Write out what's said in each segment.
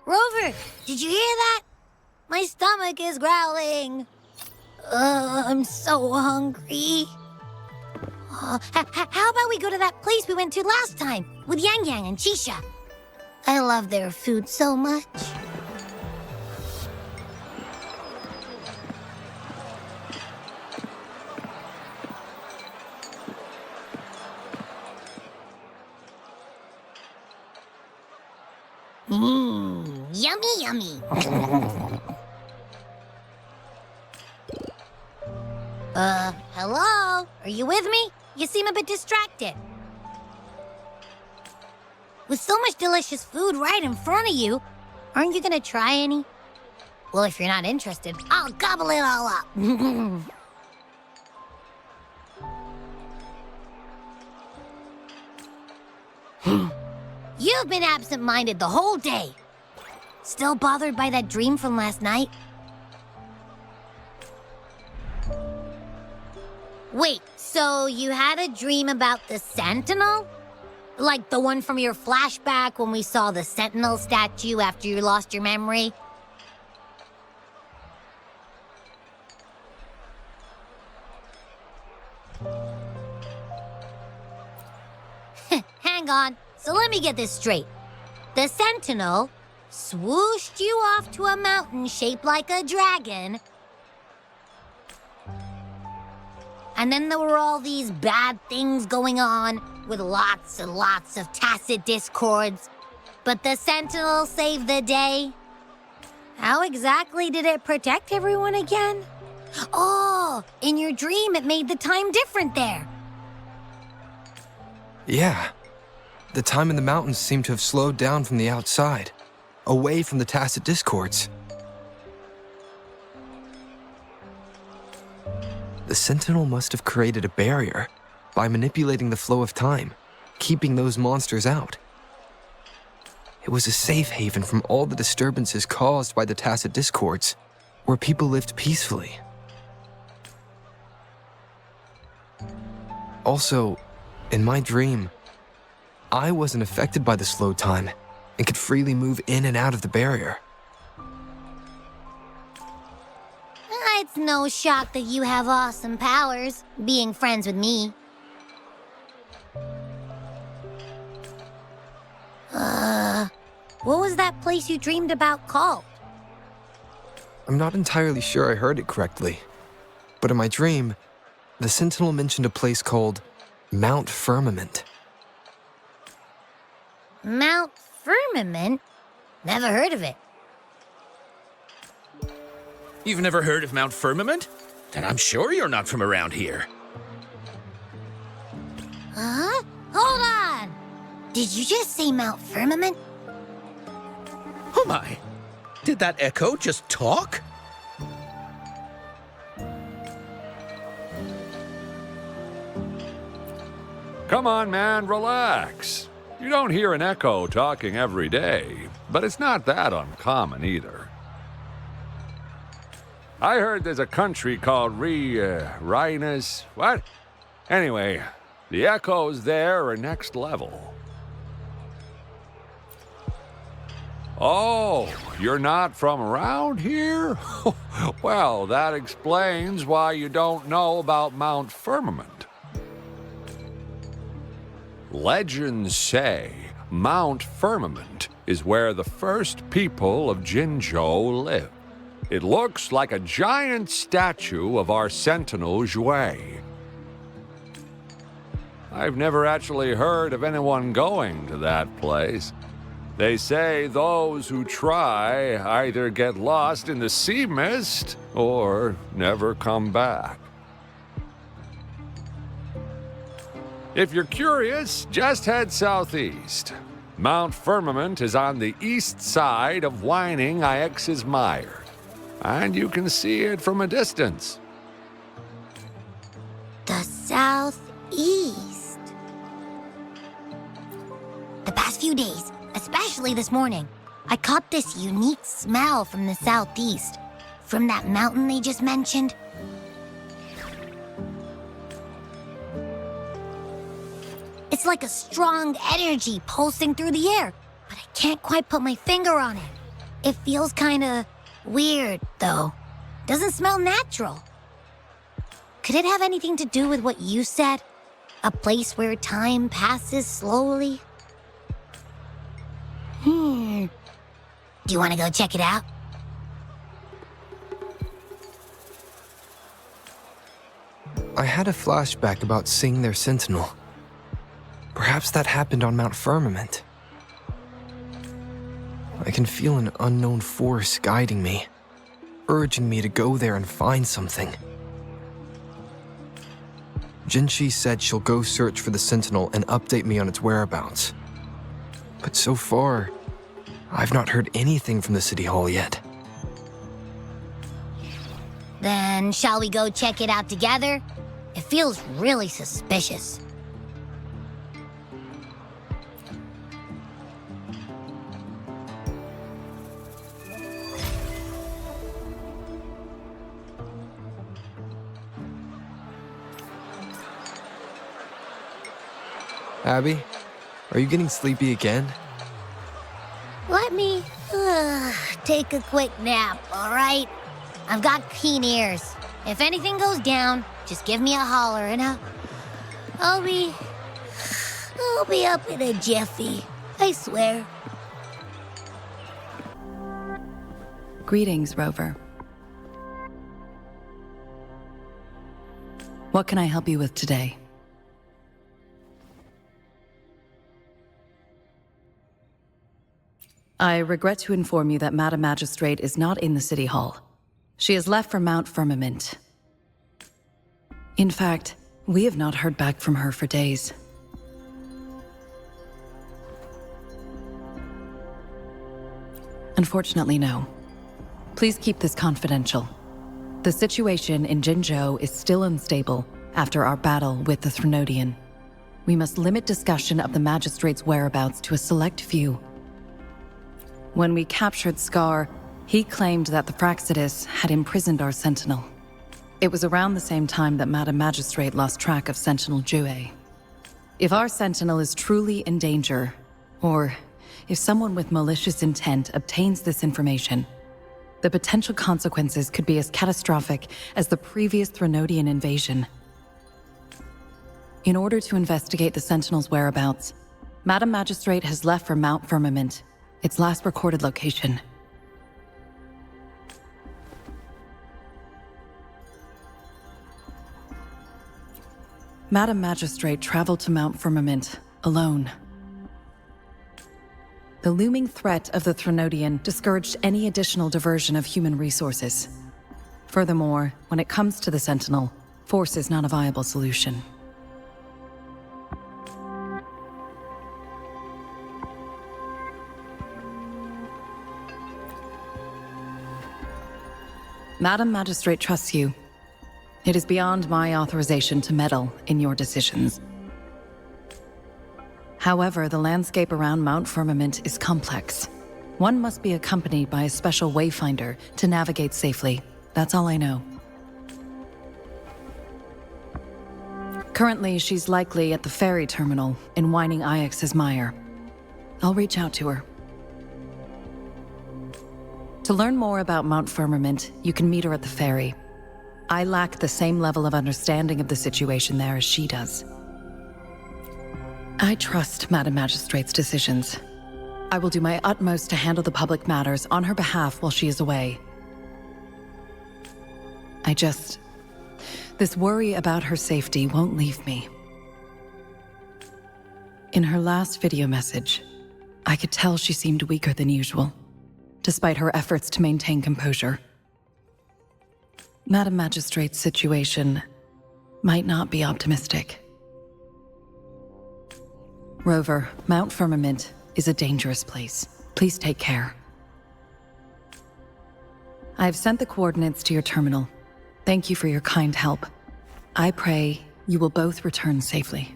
Rover, did you hear that? My stomach is growling. I'm so hungry. How about we go to that place we went to last time with Yang Yang and Chisha? I love their food so much. Yummy, yummy. Hello? Are you with me? You seem a bit distracted. With so much delicious food right in front of you, aren't you gonna try any? Well, if you're not interested, I'll gobble it all up. You've been absent-minded the whole day. Still bothered by that dream from last night? Wait, so you had a dream about the Sentinel? Like the one from your flashback when we saw the Sentinel statue after you lost your memory? Hang on, so let me get this straight. The Sentinel swooshed you off to a mountain shaped like a dragon. And then there were all these bad things going on with lots and lots of tacit discords. But the Sentinel saved the day. How exactly did it protect everyone again? Oh, in your dream it made the time different there. Yeah. The time in the mountains seemed to have slowed down from the outside, away from the tacit discords. The Sentinel must have created a barrier by manipulating the flow of time, keeping those monsters out. It was a safe haven from all the disturbances caused by the tacit discords, where people lived peacefully. Also, in my dream, I wasn't affected by the slow time and could freely move in and out of the barrier. It's no shock that you have awesome powers, being friends with me. What was that place you dreamed about called? I'm not entirely sure I heard it correctly, but in my dream, the Sentinel mentioned a place called Mount Firmament. Mount Firmament? Never heard of it. You've never heard of Mount Firmament? Then I'm sure you're not from around here. Huh? Hold on! Did you just say Mount Firmament? Oh my! Did that echo just talk? Come on, man, relax. You don't hear an echo talking every day, but it's not that uncommon either. I heard there's a country called Rhinus. What? Anyway, the echoes there are next level. Oh, you're not from around here? Well, that explains why you don't know about Mount Firmament. Legends say Mount Firmament is where the first people of Jinzhou lived. It looks like a giant statue of our Sentinel Zhui. I've never actually heard of anyone going to that place. They say those who try either get lost in the sea mist or never come back. If you're curious, just head southeast. Mount Firmament is on the east side of Whining Ix's Mire, and you can see it from a distance. The southeast. The past few days, especially this morning, I caught this unique smell from the southeast, from that mountain they just mentioned. It It's like a strong energy pulsing through the air, but I can't quite put my finger on it. It feels kinda weird, though. Doesn't smell natural. Could it have anything to do with what you said? A place where time passes slowly? Do you want to go check it out? I had a flashback about seeing their sentinel. Perhaps that happened on Mount Firmament. I can feel an unknown force guiding me, urging me to go there and find something. Jinshi said she'll go search for the sentinel and update me on its whereabouts. But so far, I've not heard anything from the City Hall yet. Then shall we go check it out together? It feels really suspicious. Abby, are you getting sleepy again? Let me take a quick nap, all right? I've got keen ears. If anything goes down, just give me a holler and I'll be up in a jiffy. I swear. Greetings, Rover. What can I help you with today? I regret to inform you that Madam Magistrate is not in the City Hall. She has left for Mount Firmament. In fact, we have not heard back from her for days. Unfortunately, no. Please keep this confidential. The situation in Jinzhou is still unstable after our battle with the Threnodian. We must limit discussion of the Magistrate's whereabouts to a select few. When we captured Scar, he claimed that the Fraxidus had imprisoned our Sentinel. It was around the same time that Madam Magistrate lost track of Sentinel Jue. If our Sentinel is truly in danger, or if someone with malicious intent obtains this information, the potential consequences could be as catastrophic as the previous Threnodian invasion. In order to investigate the Sentinel's whereabouts, Madam Magistrate has left for Mount Firmament, its last recorded location. Madam Magistrate traveled to Mount Firmament alone. The looming threat of the Threnodian discouraged any additional diversion of human resources. Furthermore, when it comes to the Sentinel, force is not a viable solution. Madam Magistrate trusts you. It is beyond my authorization to meddle in your decisions. However, the landscape around Mount Firmament is complex. One must be accompanied by a special wayfinder to navigate safely. That's all I know. Currently, she's likely at the ferry terminal in Whining Ix's Mire. I'll reach out to her. To learn more about Mount Firmament, you can meet her at the ferry. I lack the same level of understanding of the situation there as she does. I trust Madam Magistrate's decisions. I will do my utmost to handle the public matters on her behalf while she is away. This worry about her safety won't leave me. In her last video message, I could tell she seemed weaker than usual, despite her efforts to maintain composure. Madam Magistrate's situation might not be optimistic. Rover, Mount Firmament is a dangerous place. Please take care. I have sent the coordinates to your terminal. Thank you for your kind help. I pray you will both return safely.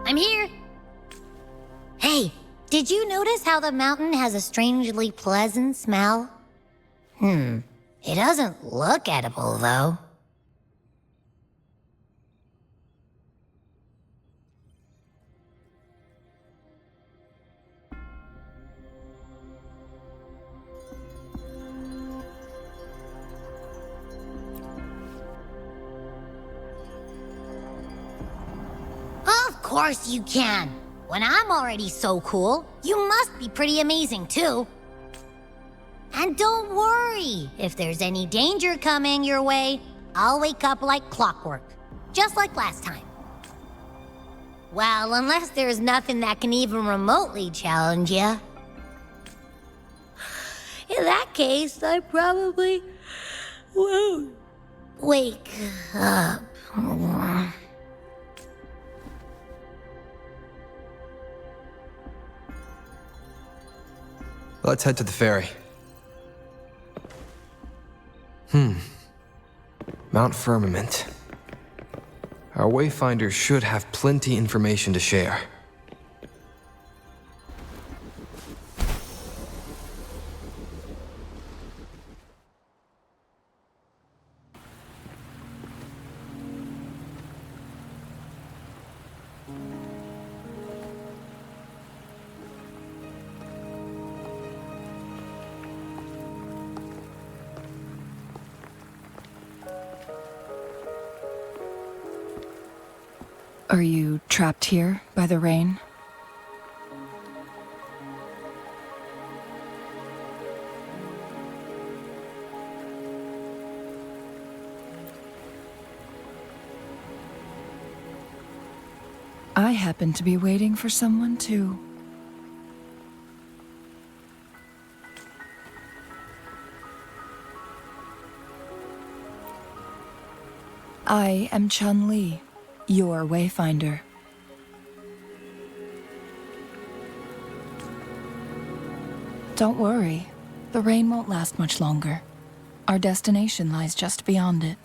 I'm here. Hey, did you notice how the mountain has a strangely pleasant smell? It doesn't look edible, though. Of course you can. When I'm already so cool, you must be pretty amazing too. And don't worry, if there's any danger coming your way, I'll wake up like clockwork, just like last time. Well, unless there's nothing that can even remotely challenge you. In that case, I probably won't wake up. Let's head to the ferry. Mount Firmament. Our Wayfinders should have plenty information to share. Are you trapped here by the rain? I happen to be waiting for someone too. I am Chun-Li, your Wayfinder. Don't worry, the rain won't last much longer. Our destination lies just beyond it.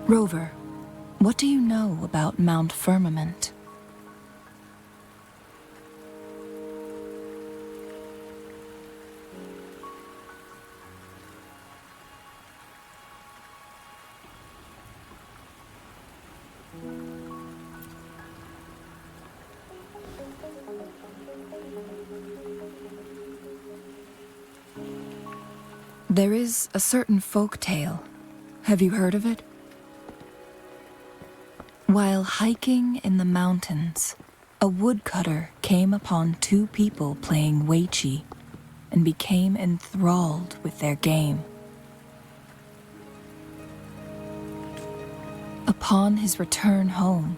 Rover, what do you know about Mount Firmament? There is a certain folk tale. Have you heard of it? While hiking in the mountains, a woodcutter came upon two people playing weiqi and became enthralled with their game. Upon his return home,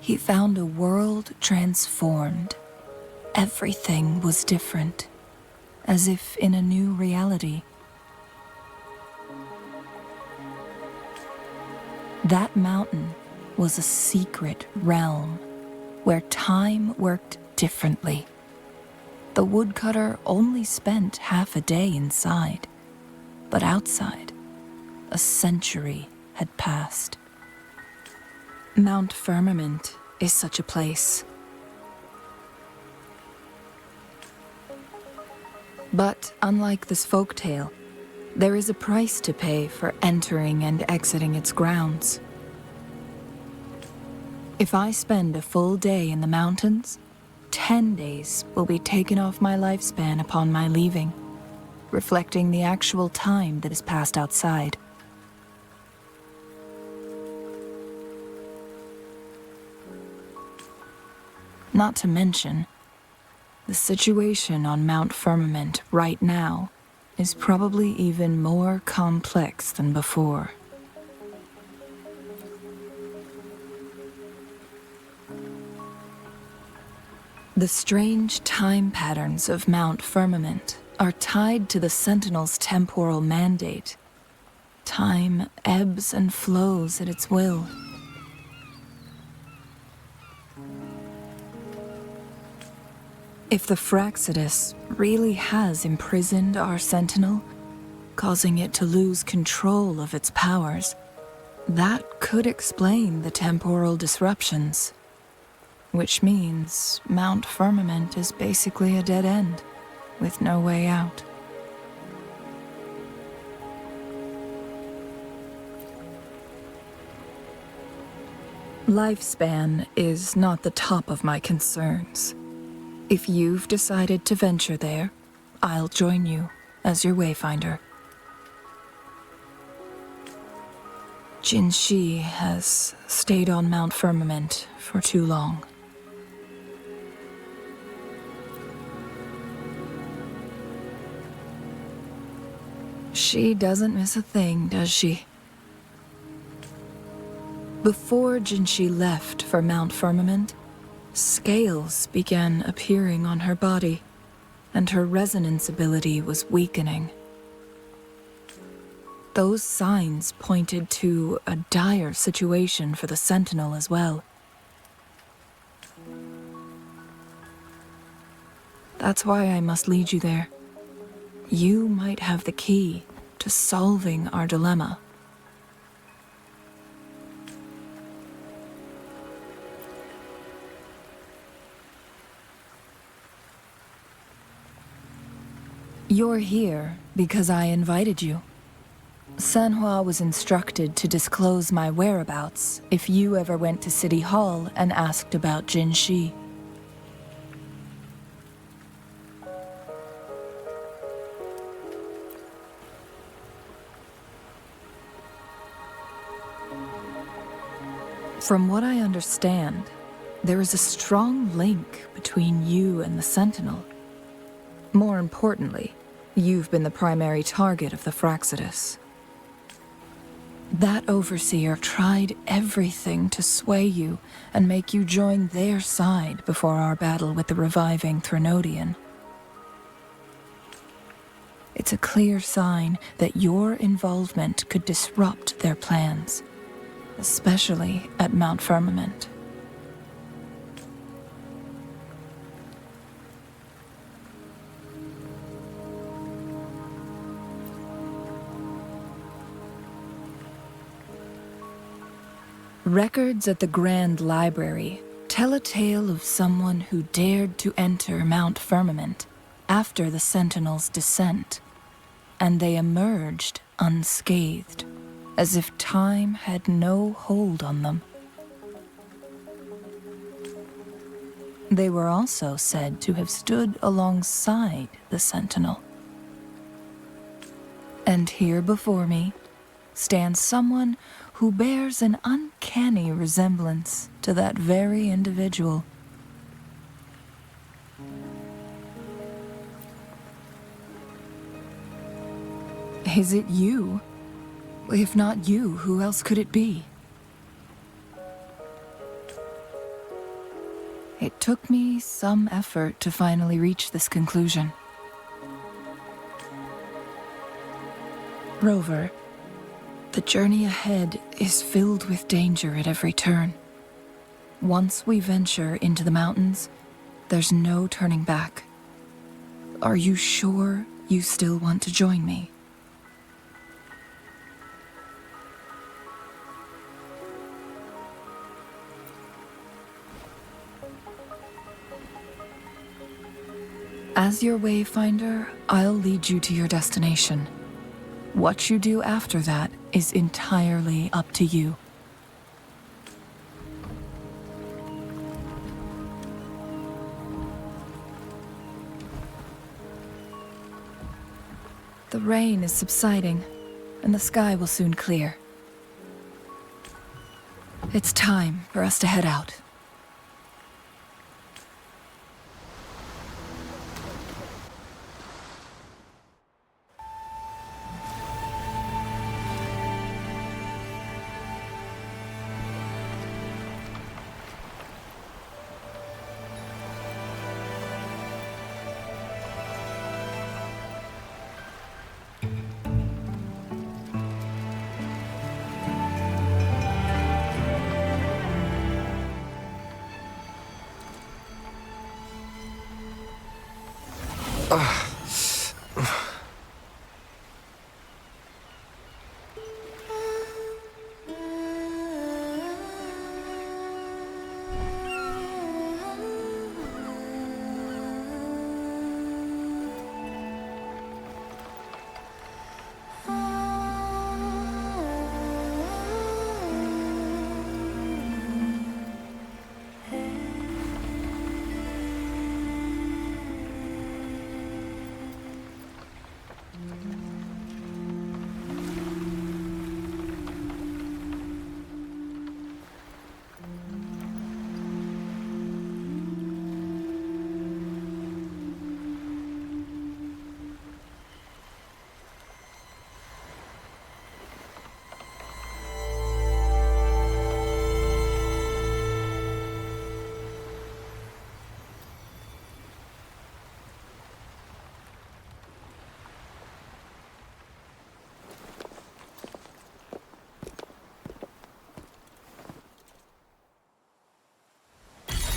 he found a world transformed. Everything was different, as if in a new reality. That mountain was a secret realm where time worked differently. The woodcutter only spent half a day inside, but outside, a century had passed. Mount Firmament is such a place. But unlike this folktale, there is a price to pay for entering and exiting its grounds. If I spend a full day in the mountains, 10 days will be taken off my lifespan upon my leaving, reflecting the actual time that is passed outside. Not to mention, the situation on Mount Firmament right now is probably even more complex than before. The strange time patterns of Mount Firmament are tied to the Sentinel's temporal mandate. Time ebbs and flows at its will. If the Fraxidus really has imprisoned our Sentinel, causing it to lose control of its powers, that could explain the temporal disruptions. Which means Mount Firmament is basically a dead end. with no way out. Lifespan is not the top of my concerns. If you've decided to venture there, I'll join you as your wayfinder. Jin Shi has stayed on Mount Firmament for too long. She doesn't miss a thing, does she? Before Jin Shi left for Mount Firmament, scales began appearing on her body, and her resonance ability was weakening. Those signs pointed to a dire situation for the Sentinel as well. That's why I must lead you there. You might have the key to solving our dilemma. You're here because I invited you. Sanhua was instructed to disclose my whereabouts if you ever went to City Hall and asked about Jin Shi. From what I understand, there is a strong link between you and the Sentinel. More importantly, you've been the primary target of the Fraxidus. That overseer tried everything to sway you and make you join their side before our battle with the reviving Threnodian. It's a clear sign that your involvement could disrupt their plans, especially at Mount Firmament. Records at the Grand Library tell a tale of someone who dared to enter Mount Firmament after the Sentinel's descent, and they emerged unscathed, as if time had no hold on them. They were also said to have stood alongside the Sentinel. And here before me stands someone who bears an uncanny resemblance to that very individual. Is it you? If not you, who else could it be? It took me some effort to finally reach this conclusion. Rover, the journey ahead is filled with danger at every turn. Once we venture into the mountains, there's no turning back. Are you sure you still want to join me? As your wayfinder, I'll lead you to your destination. What you do after that is entirely up to you. The rain is subsiding, and the sky will soon clear. It's time for us to head out.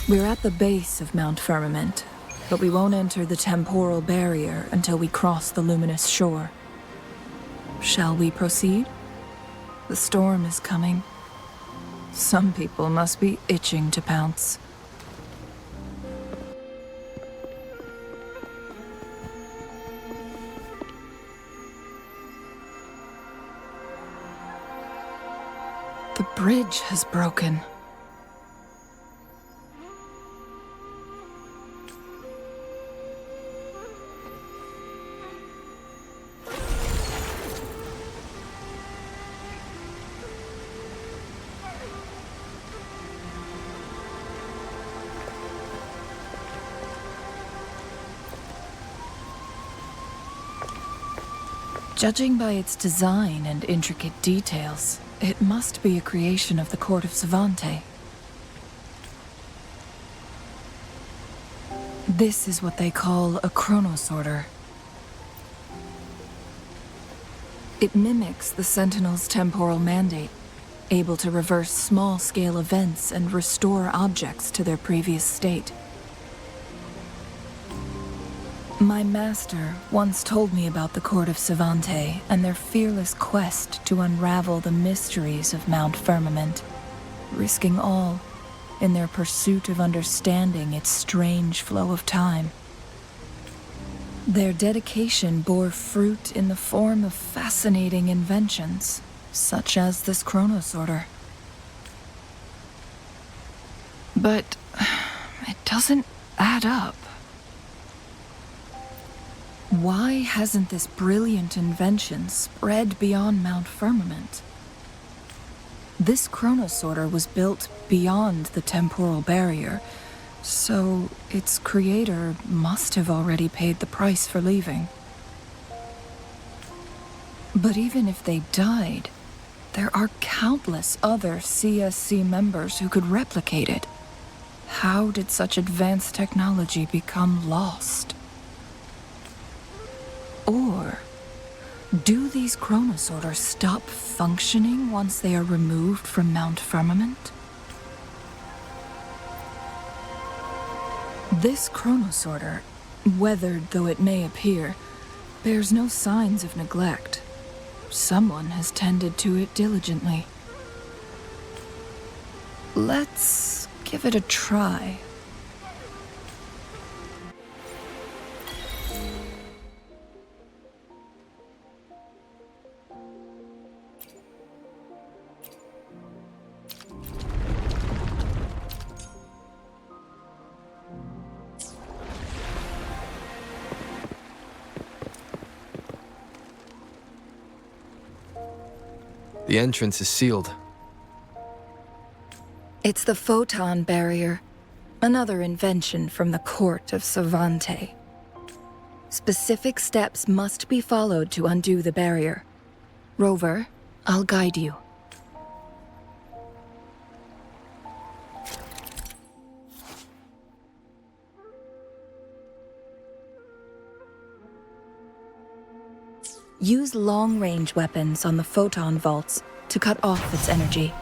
We're at the base of Mount Firmament, but we won't enter the temporal barrier until we cross the luminous shore. Shall we proceed? The storm is coming. Some people must be itching to pounce. The bridge has broken. Judging by its design and intricate details, it must be a creation of the court of Savante. This is what they call a chronosorter. It mimics the Sentinel's temporal mandate, able to reverse small-scale events and restore objects to their previous state. My master once told me about the court of Savante and their fearless quest to unravel the mysteries of Mount Firmament, risking all in their pursuit of understanding its strange flow of time. Their dedication bore fruit in the form of fascinating inventions, such as this chronosorter. But it doesn't add up. Why hasn't this brilliant invention spread beyond Mount Firmament? This chronosorter was built beyond the temporal barrier, so its creator must have already paid the price for leaving. But even if they died, there are countless other CSC members who could replicate it. How did such advanced technology become lost? Or do these chronosorters stop functioning once they are removed from Mount Firmament? This chronosorter, weathered though it may appear, bears no signs of neglect. Someone has tended to it diligently. Let's give it a try. The entrance is sealed. It's the photon barrier, another invention from the court of Savante. Specific steps must be followed to undo the barrier. Rover, I'll guide you. Use long-range weapons on the photon vaults to cut off its energy.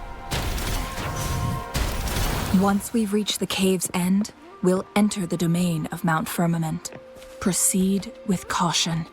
Once we've reached the cave's end, we'll enter the domain of Mount Firmament. Proceed with caution.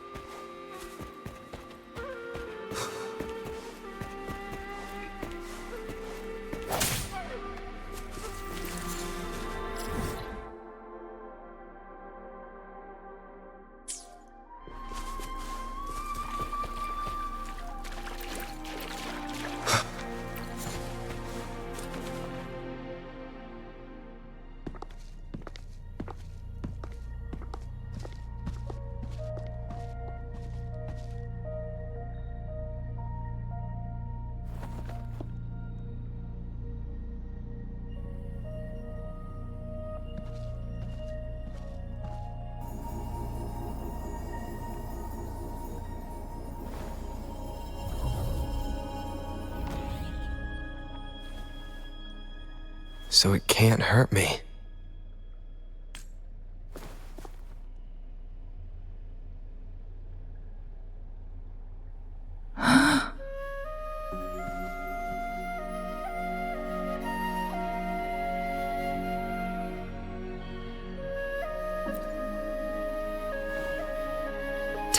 So it can't hurt me.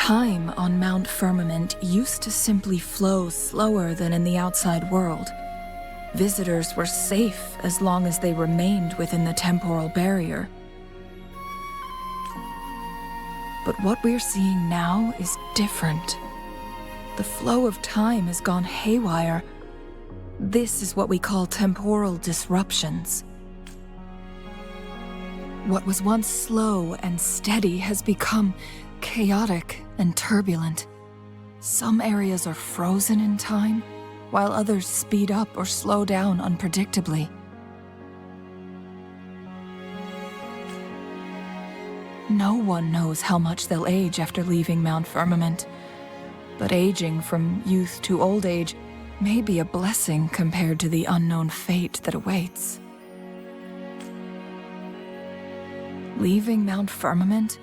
Time on Mount Firmament used to simply flow slower than in the outside world. Visitors were safe as long as they remained within the temporal barrier. But what we're seeing now is different. The flow of time has gone haywire. This is what we call temporal disruptions. What was once slow and steady has become chaotic and turbulent. Some areas are frozen in time, while others speed up or slow down unpredictably. No one knows how much they'll age after leaving Mount Firmament, but aging from youth to old age may be a blessing compared to the unknown fate that awaits. Leaving Mount Firmament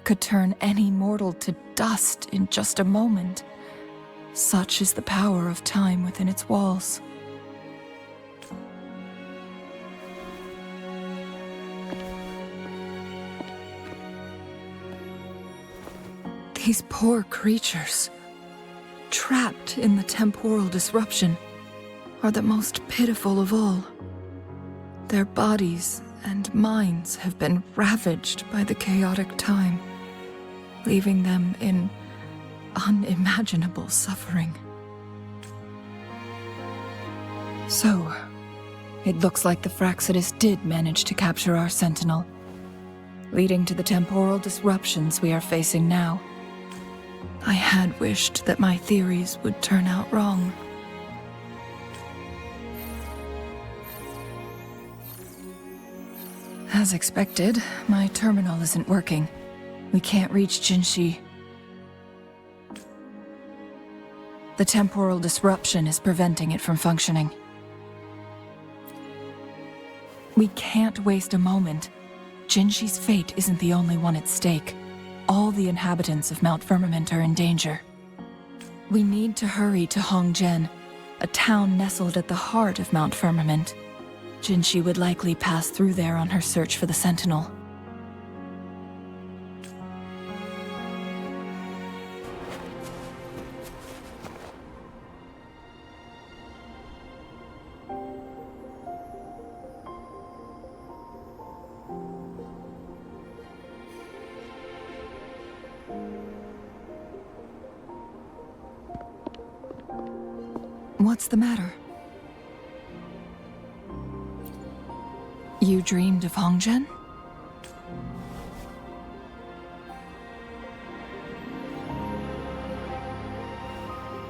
could turn any mortal to dust in just a moment. Such is the power of time within its walls. These poor creatures, trapped in the temporal disruption, are the most pitiful of all. Their bodies and minds have been ravaged by the chaotic time, leaving them in unimaginable suffering. So, it looks like the Fraxidus did manage to capture our Sentinel, leading to the temporal disruptions we are facing now. I had wished that my theories would turn out wrong. As expected, my terminal isn't working. We can't reach Jinshi. The temporal disruption is preventing it from functioning. We can't waste a moment. Jinshi's fate isn't the only one at stake. All the inhabitants of Mount Firmament are in danger. We need to hurry to Hongjian, a town nestled at the heart of Mount Firmament. Jinshi would likely pass through there on her search for the Sentinel. What's the matter? You dreamed of Hongjian?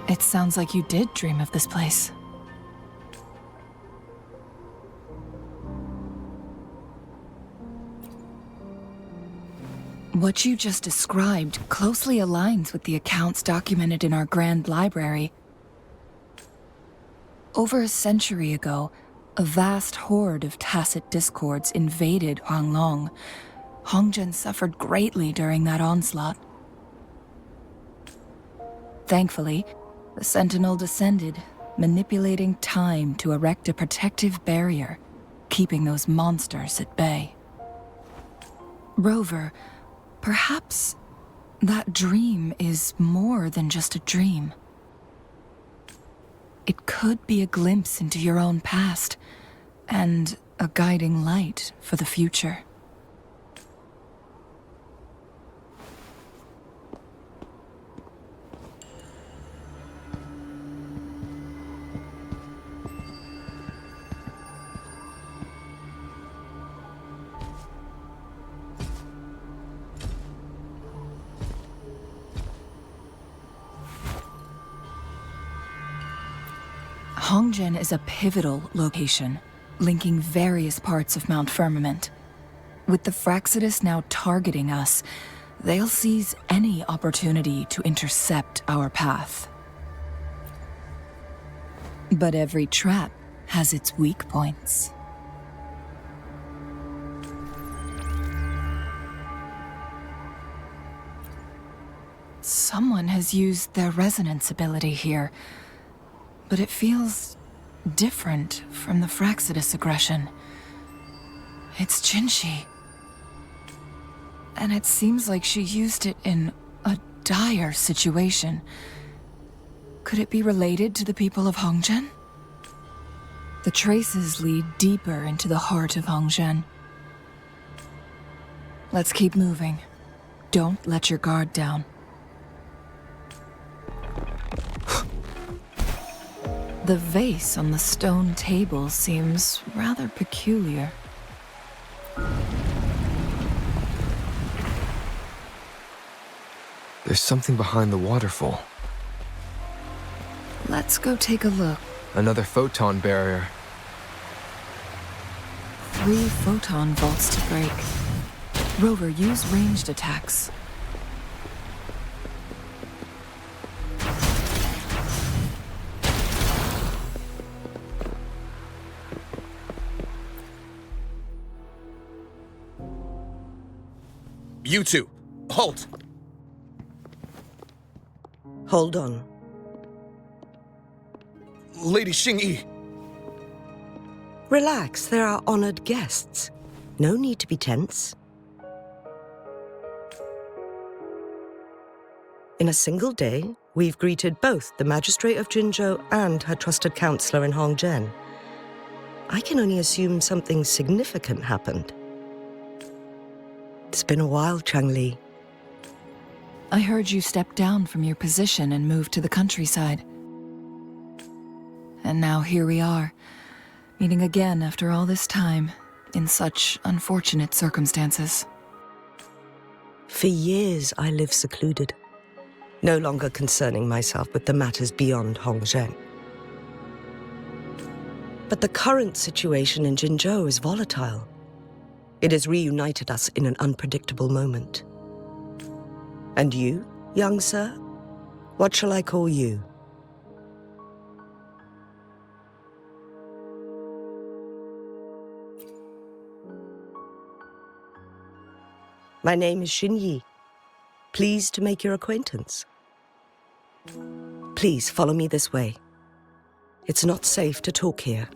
It sounds like you did dream of this place. What you just described closely aligns with the accounts documented in our Grand Library. Over a century ago, a vast horde of tacit discords invaded Huanglong. Hongjian suffered greatly during that onslaught. Thankfully, the Sentinel descended, manipulating time to erect a protective barrier, keeping those monsters at bay. Rover, perhaps that dream is more than just a dream. It could be a glimpse into your own past, and a guiding light for the future. Hongjian is a pivotal location, linking various parts of Mount Firmament. With the Fraxidus now targeting us, they'll seize any opportunity to intercept our path. But every trap has its weak points. Someone has used their resonance ability here, but it feels different from the Fraxidus aggression. It's Jinshi. And it seems like she used it in a dire situation. Could it be related to the people of Hongzhen? The traces lead deeper into the heart of Hongzhen. Let's keep moving. Don't let your guard down. The vase on the stone table seems rather peculiar. There's something behind the waterfall. Let's go take a look. Another photon barrier. 3 photon vaults to break. Rover, use ranged attacks. You two, halt! Hold on. Lady Xingyi, Relax, there are honored guests. No need to be tense. In a single day, we've greeted both the Magistrate of Jinzhou and her trusted counselor in Hongzhen. I can only assume something significant happened. It's been a while, Changli. I heard you stepped down from your position and moved to the countryside. And now here we are, meeting again after all this time, in such unfortunate circumstances. For years, I lived secluded, no longer concerning myself with the matters beyond Hongzhen. But the current situation in Jinzhou is volatile. It has reunited us in an unpredictable moment. And you, young sir? What shall I call you? My name is Xinyi. Pleased to make your acquaintance. Please follow me this way. It's not safe to talk here.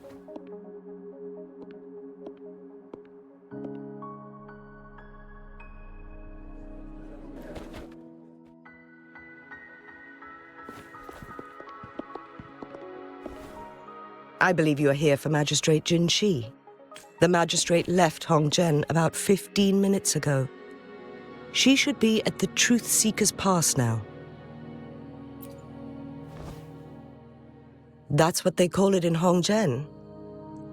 I believe you are here for Magistrate Jin Shi. The magistrate left Hongzhen about 15 minutes ago. She should be at the Truth Seeker's Pass now. That's what they call it in Hongzhen.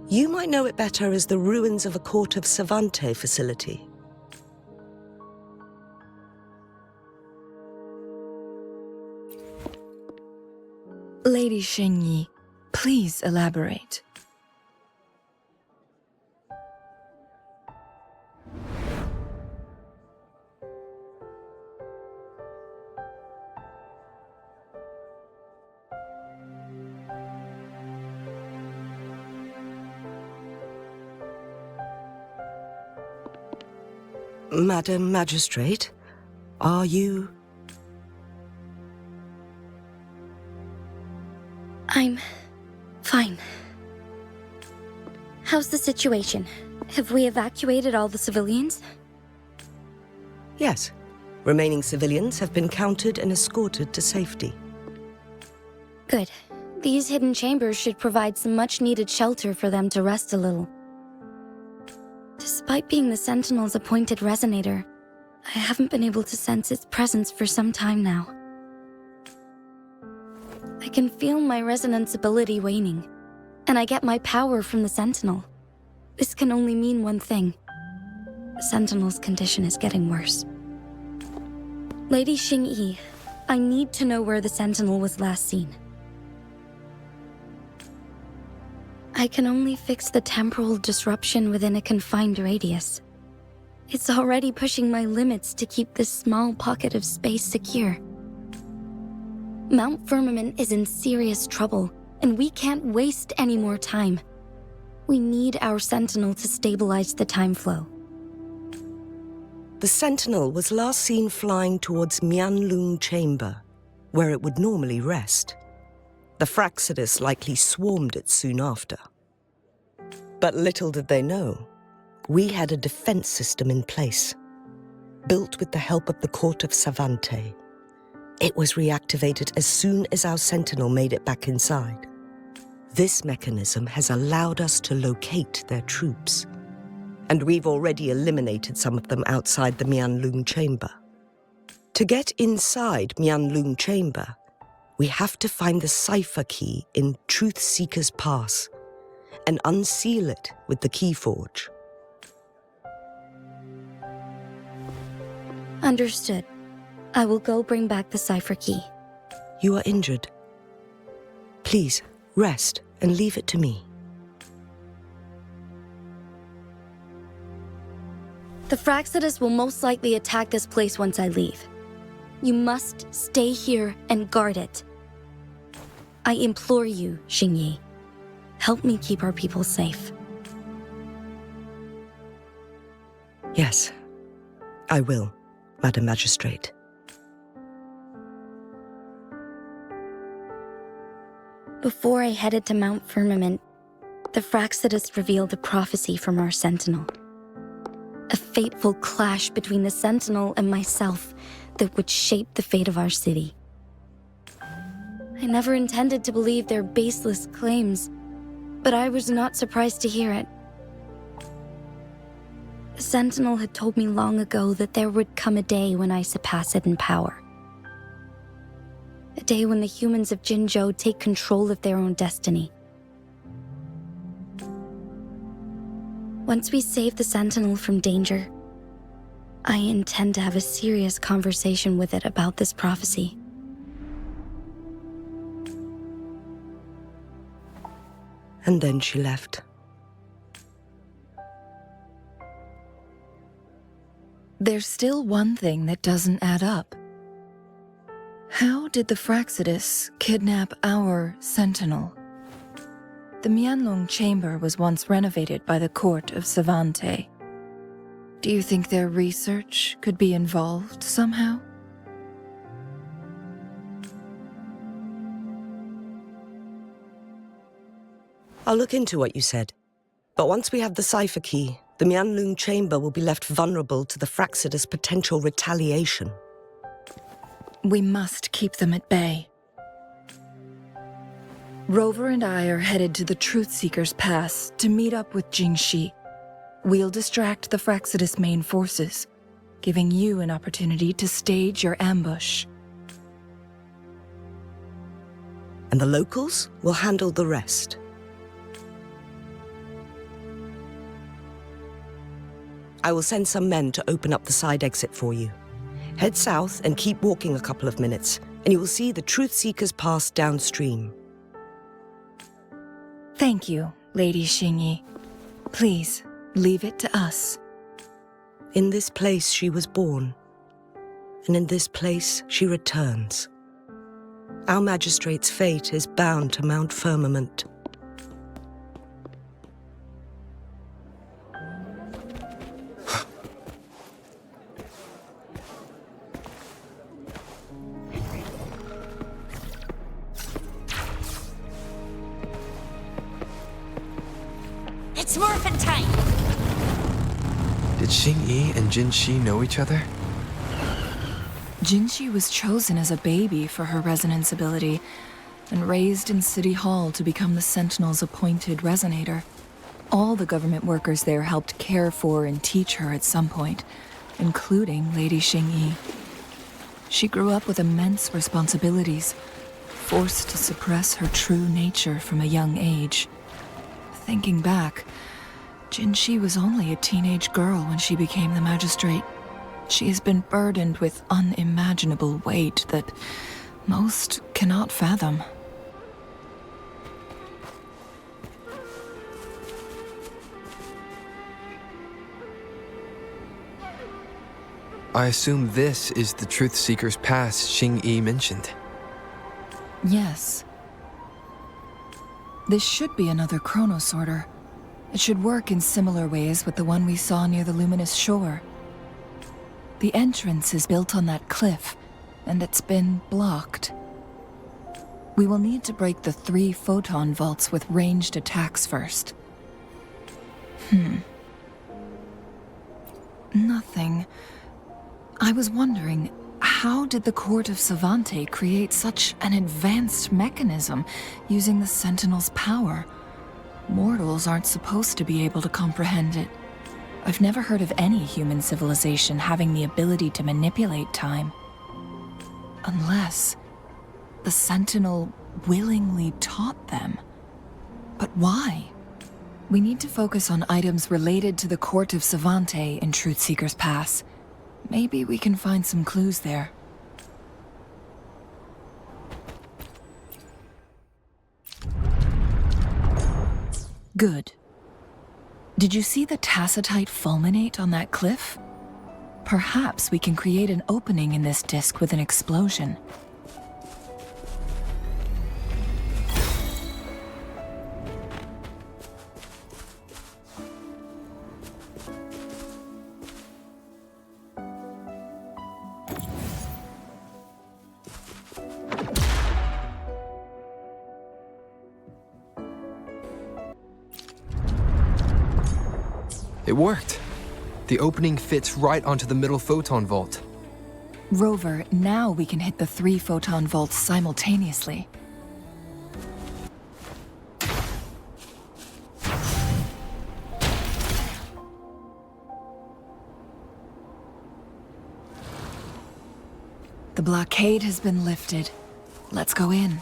You might know it better as the ruins of a Court of Savante facility. Lady Xingyi, please elaborate. Madam Magistrate, are you... I'm fine. How's the situation? Have we evacuated all the civilians? Yes. Remaining civilians have been counted and escorted to safety. Good. These hidden chambers should provide some much-needed shelter for them to rest a little. Despite being the Sentinel's appointed resonator, I haven't been able to sense its presence for some time now. I can feel my resonance ability waning, and I get my power from the Sentinel. This can only mean one thing. The Sentinel's condition is getting worse. Lady Xingyi, I need to know where the Sentinel was last seen. I can only fix the temporal disruption within a confined radius. It's already pushing my limits to keep this small pocket of space secure. Mount Firmament is in serious trouble, and we can't waste any more time. We need our Sentinel to stabilize the time flow. The Sentinel was last seen flying towards Mianlung Chamber, where it would normally rest. The Fraxidus likely swarmed it soon after. But little did they know, we had a defense system in place, built with the help of the Court of Savante. It was reactivated as soon as our sentinel made it back inside. This mechanism has allowed us to locate their troops, and we've already eliminated some of them outside the Mianlung chamber. To get inside Mianlung chamber, we have to find the cipher key in Truth Seeker's Pass and unseal it with the Keyforge. Understood. I will go bring back the cipher key. You are injured. Please, rest and leave it to me. The Fraxidus will most likely attack this place once I leave. You must stay here and guard it. I implore you, Xingyi. Help me keep our people safe. Yes, I will, Madam Magistrate. Before I headed to Mount Firmament, the Fraxidus revealed a prophecy from our Sentinel. A fateful clash between the Sentinel and myself that would shape the fate of our city. I never intended to believe their baseless claims, but I was not surprised to hear it. The Sentinel had told me long ago that there would come a day when I surpass it in power. A day when the humans of Jinzhou take control of their own destiny. Once we save the Sentinel from danger, I intend to have a serious conversation with it about this prophecy. And then she left. There's still one thing that doesn't add up. How did the Fraxidus kidnap our Sentinel? The Mianlung chamber was once renovated by the court of Savante. Do you think their research could be involved somehow? I'll look into what you said. But once we have the cipher key, the Mianlung chamber will be left vulnerable to the Fraxidus' potential retaliation. We must keep them at bay. Rover and I are headed to the Truth Seeker's Pass to meet up with Jingxi. We'll distract the Fraxidus' main forces, giving you an opportunity to stage your ambush. And the locals will handle the rest. I will send some men to open up the side exit for you. Head south and keep walking a couple of minutes, and you will see the Truth Seeker's Pass downstream. Thank you, Lady Xingyi. Please, leave it to us. In this place she was born, and in this place she returns. Our magistrate's fate is bound to Mount Firmament. It's morphin' time! Did Xingyi and Jinxi know each other? Jinxi was chosen as a baby for her resonance ability and raised in City Hall to become the Sentinel's appointed resonator. All the government workers there helped care for and teach her at some point, including Lady Xingyi. She grew up with immense responsibilities, forced to suppress her true nature from a young age. Thinking back, Jinxi was only a teenage girl when she became the magistrate. She has been burdened with unimaginable weight that most cannot fathom. I assume this is the Truth Seeker's Pass Xingyi mentioned. Yes. This should be another chronosorter. It should work in similar ways with the one we saw near the luminous shore. The entrance is built on that cliff, and it's been blocked. We will need to break the 3 photon vaults with ranged attacks first. Nothing. I was wondering, how did the Court of Savante create such an advanced mechanism using the Sentinel's power? Mortals aren't supposed to be able to comprehend it. I've never heard of any human civilization having the ability to manipulate time. Unless the Sentinel willingly taught them. But why? We need to focus on items related to the Court of Savante in Truthseeker's Pass. Maybe we can find some clues there. Good. Did you see the tacitite fulminate on that cliff? Perhaps we can create an opening in this disk with an explosion. It worked. The opening fits right onto the middle photon vault. Rover, now we can hit the 3 photon vaults simultaneously. The blockade has been lifted. Let's go in.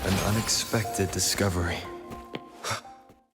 An unexpected discovery.